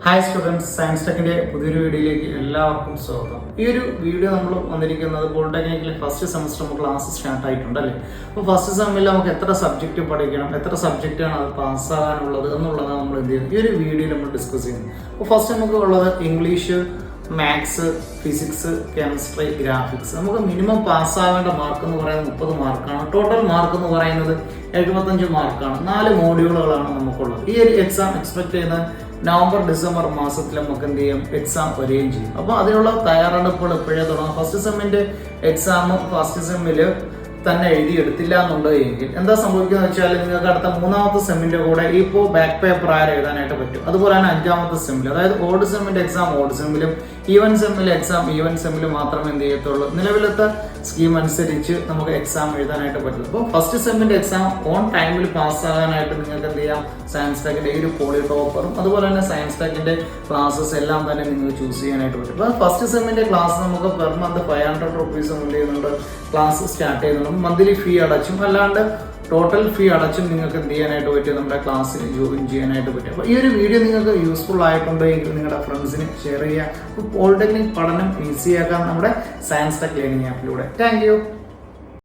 Hi students, science ടെക്കിന്റെ പുതിയൊരു വീഡിയോയിലേക്ക് എല്ലാവർക്കും സ്വാഗതം. ഈ ഒരു വീഡിയോ നമ്മൾ വന്നിരിക്കുന്നത് പോളിടെക്നിക്കിലെ ഫസ്റ്റ് സെമസ്റ്റർ നമുക്ക് ക്ലാസ് സ്റ്റാർട്ട് ആയിട്ടുണ്ടല്ലേ. അപ്പോൾ ഫസ്റ്റ് സെമ്മിൽ നമുക്ക് എത്ര സബ്ജക്റ്റ് പഠിക്കണം, എത്ര സബ്ജക്റ്റാണ് അത് പാസ്സാകാനുള്ളത് എന്നുള്ളതാണ് നമ്മൾ എന്ത് ചെയ്യുന്നത് ഈ ഒരു വീഡിയോയിൽ നമ്മൾ ഡിസ്കസ് ചെയ്യുന്നത്. അപ്പോൾ ഫസ്റ്റ് നമുക്ക് ഉള്ളത് English, maths, physics, chemistry, graphics. നമുക്ക് മിനിമം പാസ്സാവേണ്ട മാർക്ക് എന്ന് പറയുന്നത് 30 മാർക്കാണ്. ടോട്ടൽ മാർക്ക് എന്ന് പറയുന്നത് 75 മാർക്കാണ്. 4 മോഡ്യൂളുകളാണ് നമുക്കുള്ളത്. ഈ ഒരു എക്സാം എക്സ്പെക്ട് ചെയ്യുന്നത് നവംബർ ഡിസംബർ മാസത്തിൽ നമുക്ക് എന്ത് ചെയ്യും, എക്സാം വരികയും ചെയ്യും. അപ്പോൾ അതിനുള്ള തയ്യാറെടുപ്പുകൾ എപ്പോഴേ തുടങ്ങാം. ഫസ്റ്റ് സെമ്മിന്റെ എക്സാം ഫസ്റ്റ് സെമ്മിൽ തന്നെ എഴുതിയെടുത്തില്ല എന്നുണ്ടെങ്കിൽ എന്താ സംഭവിക്കുന്നത് വെച്ചാൽ നിങ്ങൾക്ക് അടുത്ത 3ാമത്തെ സെമ്മിന്റെ കൂടെ ഇപ്പോൾ ബാക്ക് പേപ്പർ ആര് എഴുതാനായിട്ട് പറ്റും. അതുപോലെ തന്നെ 5ാമത്തെ സെമ്മിൽ, അതായത് ഓഡ് സെമ്മിന്റെ എക്സാം ഓഡ് സെമ്മിലും ഈവൻ സെമ്മിലെ എക്സാം ഈവൻ സെമ്മിലും മാത്രമേ എന്ത് ചെയ്യത്തുള്ളൂ. നിലവിലത്തെ സ്കീം അനുസരിച്ച് നമുക്ക് എക്സാം എഴുതാനായിട്ട് പറ്റും. അപ്പോൾ ഫസ്റ്റ് സെമ്മിന്റെ എക്സാം ഓൺ ടൈമിൽ പാസ്സാകാനായിട്ട് നിങ്ങൾക്ക് എന്ത് ചെയ്യാം, സയൻസ് ടെക്കിന്റെ ഈ ഒരു പോളി ടോപ്പറും അതുപോലെ തന്നെ സയൻസ് ടെക്കിന്റെ ക്ലാസ്സസ് എല്ലാം തന്നെ നിങ്ങൾക്ക് ചൂസ് ചെയ്യാനായിട്ട് പറ്റും. അപ്പോൾ ഫസ്റ്റ് സെമ്മിന്റെ ക്ലാസ് നമുക്ക് പെർ മന്ത് 500 റുപ്പീസ് എന്ത് ചെയ്യുന്നുണ്ട്, ക്ലാസ് സ്റ്റാർട്ട് ചെയ്യുന്നുണ്ട്. മന്ത്ലി ഫീ അടച്ചും അല്ലാണ്ട് ടോട്ടൽ ഫീ അടച്ചും നിങ്ങൾക്ക് എന്ത് ചെയ്യാനായിട്ട് പറ്റും, നമ്മുടെ ക്ലാസ്സിൽ ജോയിൻ ചെയ്യാനായിട്ട് പറ്റും. അപ്പോൾ ഈ ഒരു വീഡിയോ നിങ്ങൾക്ക് യൂസ്ഫുൾ ആയിട്ടുണ്ടെങ്കിൽ നിങ്ങളുടെ ഫ്രണ്ട്സിന് ഷെയർ ചെയ്യുക. അപ്പോൾ പോളിടെക്നിക് പഠനം ഈസിയാക്കാൻ നമ്മുടെ സയൻസ് ടെക് ലേണിംഗ് ആപ്പിലൂടെ. Thank you.